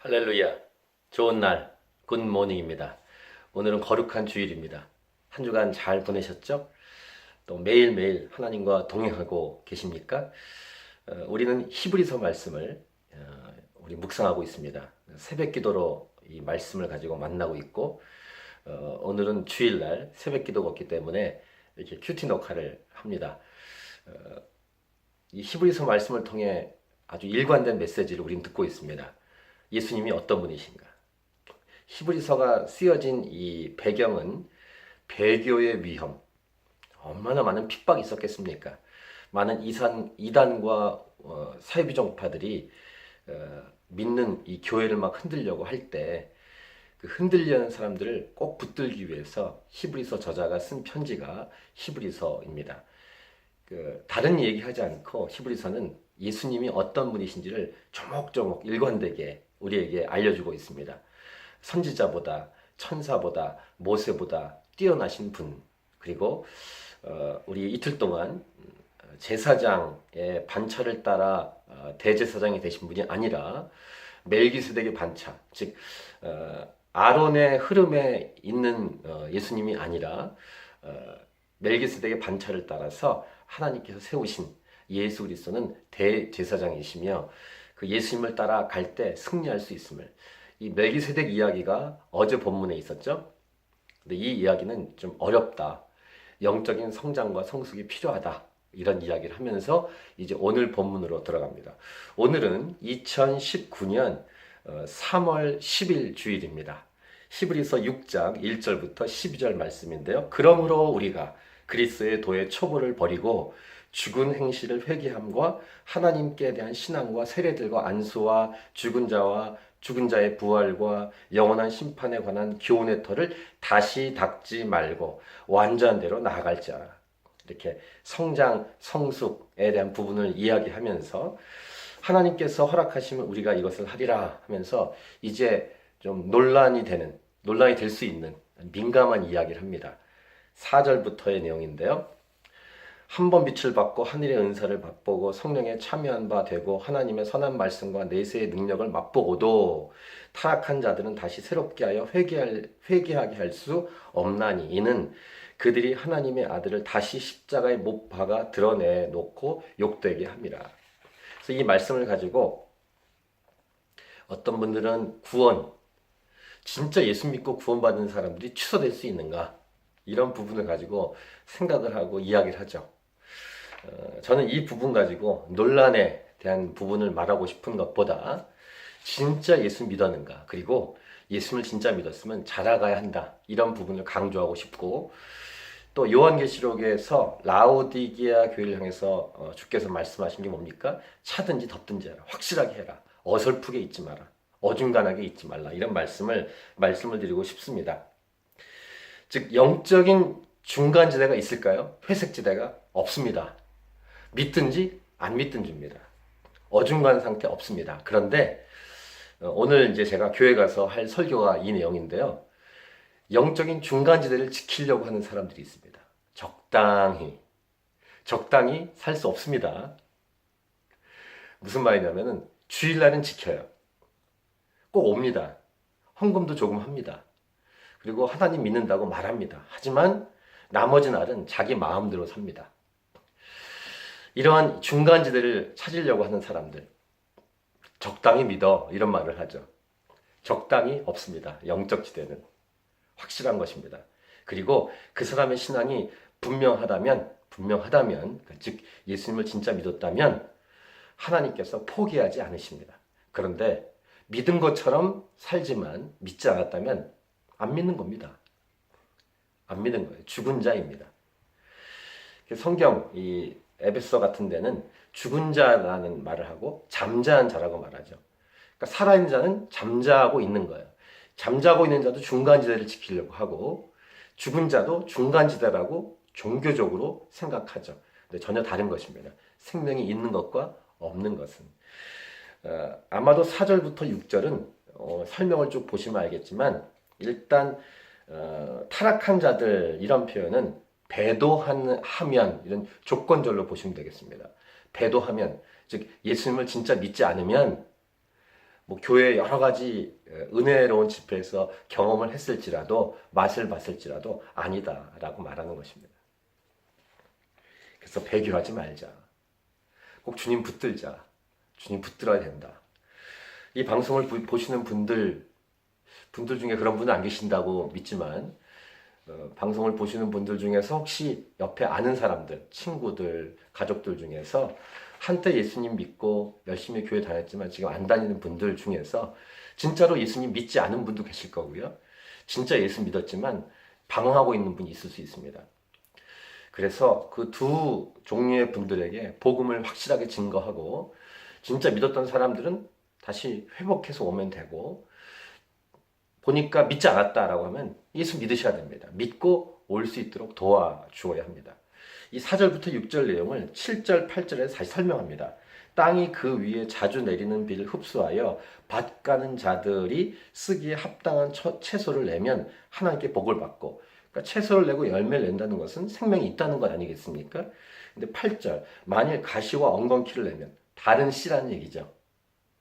할렐루야. 좋은 날, 굿모닝입니다. 오늘은 거룩한 주일입니다. 한 주간 잘 보내셨죠? 또 매일매일 하나님과 동행하고 계십니까? 우리는 히브리서 말씀을 우리 묵상하고 있습니다. 새벽 기도로 이 말씀을 가지고 만나고 있고, 오늘은 주일날 새벽 기도가 없기 때문에 이렇게 큐티 녹화를 합니다. 이 히브리서 말씀을 통해 아주 일관된 메시지를 우리는 듣고 있습니다. 예수님이 어떤 분이신가? 히브리서가 쓰여진 이 배경은 배교의 위험, 얼마나 많은 핍박이 있었겠습니까? 많은 이단과 사회비정파들이 믿는 이 교회를 막 흔들려고 할 때 그 흔들려는 사람들을 꼭 붙들기 위해서 히브리서 저자가 쓴 편지가 히브리서입니다. 다른 얘기하지 않고 히브리서는 예수님이 어떤 분이신지를 조목조목 일관되게 우리에게 알려주고 있습니다. 선지자보다, 천사보다, 모세보다 뛰어나신 분, 그리고 우리 이틀 동안 제사장의 반차를 따라 대제사장이 되신 분이 아니라 멜기세덱의 반차, 즉 아론의 흐름에 있는 예수님이 아니라 멜기세덱의 반차를 따라서 하나님께서 세우신 예수 그리스도는 대제사장이시며 그 예수님을 따라 갈 때 승리할 수 있음을, 이 멜기세덱 이야기가 어제 본문에 있었죠. 근데 이 이야기는 좀 어렵다. 영적인 성장과 성숙이 필요하다. 이런 이야기를 하면서 이제 오늘 본문으로 들어갑니다. 오늘은 2019년 3월 10일 주일입니다. 히브리서 6장 1절부터 12절 말씀인데요. 그러므로 우리가 그리스도의 도의 초보를 버리고 죽은 행실을 회개함과 하나님께 대한 신앙과 세례들과 안수와 죽은 자와 죽은 자의 부활과 영원한 심판에 관한 교훈의 터를 다시 닦지 말고 완전한 대로 나아갈지어다. 이렇게 성장, 성숙에 대한 부분을 이야기하면서 하나님께서 허락하시면 우리가 이것을 하리라 하면서 이제 좀 논란이 될 수 있는 민감한 이야기를 합니다. 4절부터의 내용인데요. 한 번 빛을 받고 하늘의 은사를 맛보고 성령에 참여한 바 되고 하나님의 선한 말씀과 내세의 능력을 맛보고도 타락한 자들은 다시 새롭게 하여 회개하게 할 수 없나니 이는 그들이 하나님의 아들을 다시 십자가에 못 박아 드러내놓고 욕되게 함이라. 그래서 이 말씀을 가지고 어떤 분들은 진짜 예수 믿고 구원받은 사람들이 취소될 수 있는가? 이런 부분을 가지고 생각을 하고 이야기를 하죠. 저는 이 부분 가지고 논란에 대한 부분을 말하고 싶은 것보다 진짜 예수 믿었는가, 그리고 예수를 진짜 믿었으면 자라가야 한다, 이런 부분을 강조하고 싶고, 또 요한계시록에서 라오디게아 교회를 향해서 주께서 말씀하신 게 뭡니까? 차든지 덥든지 해라, 확실하게 해라, 어설프게 있지 마라, 어중간하게 있지 말라, 이런 말씀을 드리고 싶습니다. 즉 영적인 중간지대가 있을까요? 회색지대가 없습니다. 믿든지 안 믿든지입니다. 어중간 상태 없습니다. 그런데 오늘 이제 제가 교회 가서 할 설교가 이 내용인데요. 영적인 중간지대를 지키려고 하는 사람들이 있습니다. 적당히 살 수 없습니다. 무슨 말이냐면은 주일날은 지켜요. 꼭 옵니다. 헌금도 조금 합니다. 그리고 하나님 믿는다고 말합니다. 하지만 나머지 날은 자기 마음대로 삽니다. 이러한 중간지대를 찾으려고 하는 사람들, 적당히 믿어, 이런 말을 하죠. 적당히 없습니다. 영적 지대는 확실한 것입니다. 그리고 그 사람의 신앙이 분명하다면, 즉 예수님을 진짜 믿었다면 하나님께서 포기하지 않으십니다. 그런데 믿은 것처럼 살지만 믿지 않았다면 안 믿는 겁니다. 안 믿는 거예요. 죽은 자입니다. 성경 이 에베소 같은 데는 죽은 자라는 말을 하고 잠자한 자라고 말하죠. 그러니까 살아있는 자는 잠자고 있는 거예요. 잠자고 있는 자도 중간지대를 지키려고 하고 죽은 자도 중간지대라고 종교적으로 생각하죠. 근데 전혀 다른 것입니다. 생명이 있는 것과 없는 것은. 아마도 4절부터 6절은 설명을 쭉 보시면 알겠지만, 일단 타락한 자들, 이런 표현은 배도하면, 이런 조건절로 보시면 되겠습니다. 배도하면, 즉 예수님을 진짜 믿지 않으면 뭐 교회 여러 가지 은혜로운 집회에서 경험을 했을지라도 맛을 봤을지라도 아니다라고 말하는 것입니다. 그래서 배교하지 말자. 꼭 주님 붙들자. 주님 붙들어야 된다. 이 방송을 보시는 분들 중에 그런 분은 안 계신다고 믿지만 방송을 보시는 분들 중에서 혹시 옆에 아는 사람들, 친구들, 가족들 중에서 한때 예수님 믿고 열심히 교회 다녔지만 지금 안 다니는 분들 중에서 진짜로 예수님 믿지 않은 분도 계실 거고요. 진짜 예수 믿었지만 방황하고 있는 분이 있을 수 있습니다. 그래서 그 두 종류의 분들에게 복음을 확실하게 증거하고 진짜 믿었던 사람들은 다시 회복해서 오면 되고 보니까 믿지 않았다라고 하면 예수 믿으셔야 됩니다. 믿고 올 수 있도록 도와주어야 합니다. 이 4절부터 6절 내용을 7절, 8절에 다시 설명합니다. 땅이 그 위에 자주 내리는 비를 흡수하여 밭 가는 자들이 쓰기에 합당한 채소를 내면 하나님께 복을 받고, 그러니까 채소를 내고 열매를 낸다는 것은 생명이 있다는 것 아니겠습니까? 근데 8절, 만일 가시와 엉겅퀴를 내면, 다른 씨라는 얘기죠.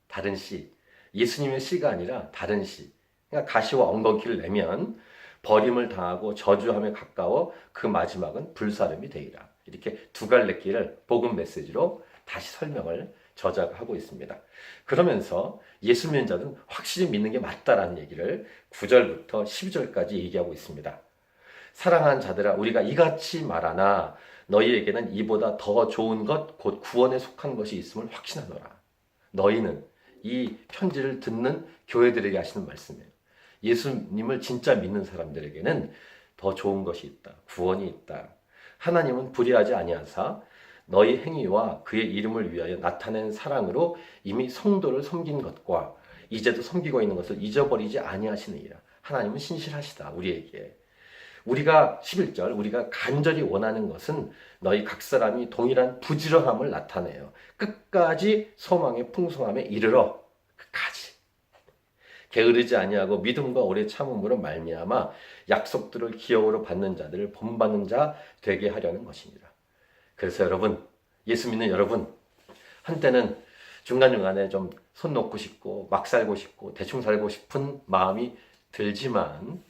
다른 씨. 예수님의 씨가 아니라 다른 씨. 그러니까 가시와 엉겅퀴를 내면 버림을 당하고 저주함에 가까워 그 마지막은 불사름이 되리라. 이렇게 두 갈래길을 복음 메시지로 다시 설명을 저자가 하고 있습니다. 그러면서 예수 믿는 자는 확실히 믿는 게 맞다라는 얘기를 9절부터 12절까지 얘기하고 있습니다. 사랑하는 자들아, 우리가 이같이 말하나 너희에게는 이보다 더 좋은 것 곧 구원에 속한 것이 있음을 확신하노라. 너희는 이 편지를 듣는 교회들에게 하시는 말씀이에요. 예수님을 진짜 믿는 사람들에게는 더 좋은 것이 있다. 구원이 있다. 하나님은 불의하지 아니하사 너희 행위와 그의 이름을 위하여 나타낸 사랑으로 이미 성도를 섬긴 것과 이제도 섬기고 있는 것을 잊어버리지 아니하시느니라. 하나님은 신실하시다. 우리에게. 우리가 11절 우리가 간절히 원하는 것은 너희 각 사람이 동일한 부지런함을 나타내요. 끝까지 소망의 풍성함에 이르러 끝까지 게으르지 아니하고 믿음과 오래 참음으로 말미암아 약속들을 기업으로 받는 자들을 본받는 자 되게 하려는 것입니다. 그래서 여러분, 예수 믿는 여러분, 한때는 중간중간에 좀 손 놓고 싶고 막 살고 싶고 대충 살고 싶은 마음이 들지만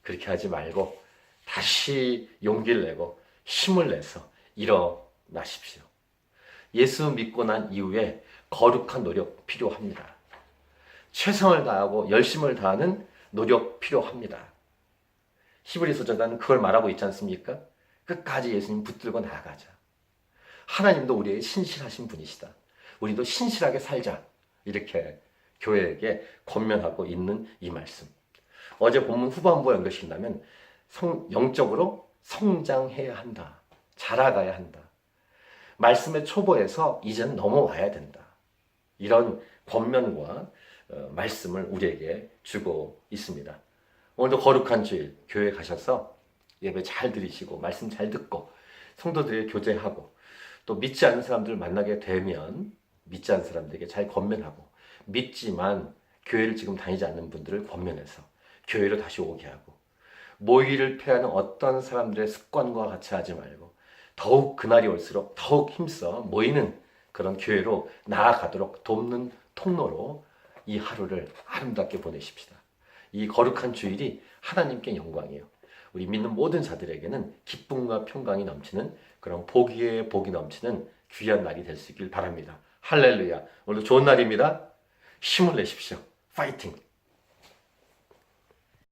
그렇게 하지 말고 다시 용기를 내고 힘을 내서 일어나십시오. 예수 믿고 난 이후에 거룩한 노력 필요합니다. 최선을 다하고 열심을 다하는 노력 필요합니다. 히브리서 저자는 그걸 말하고 있지 않습니까? 끝까지 예수님 붙들고 나아가자. 하나님도 우리에게 신실하신 분이시다. 우리도 신실하게 살자. 이렇게 교회에게 권면하고 있는 이 말씀. 어제 본문 후반부에 연결시킨다면 영적으로 성장해야 한다. 자라가야 한다. 말씀의 초보에서 이제는 넘어와야 된다. 이런 권면과 말씀을 우리에게 주고 있습니다. 오늘도 거룩한 주일 교회 가셔서 예배 잘 드리시고 말씀 잘 듣고 성도들에게 교제하고 또 믿지 않는 사람들을 만나게 되면 믿지 않는 사람들에게 잘 권면하고 믿지만 교회를 지금 다니지 않는 분들을 권면해서 교회로 다시 오게 하고 모이를 피하는 어떤 사람들의 습관과 같이 하지 말고 더욱 그날이 올수록 더욱 힘써 모이는 그런 교회로 나아가도록 돕는 통로로 이 하루를 아름답게 보내십시다. 이 거룩한 주일이 하나님께 영광이에요. 우리 믿는 모든 자들에게는 기쁨과 평강이 넘치는 그런 복이 넘치는 귀한 날이 될 수 있길 바랍니다. 할렐루야. 오늘도 좋은 날입니다. 힘을 내십시오. 파이팅!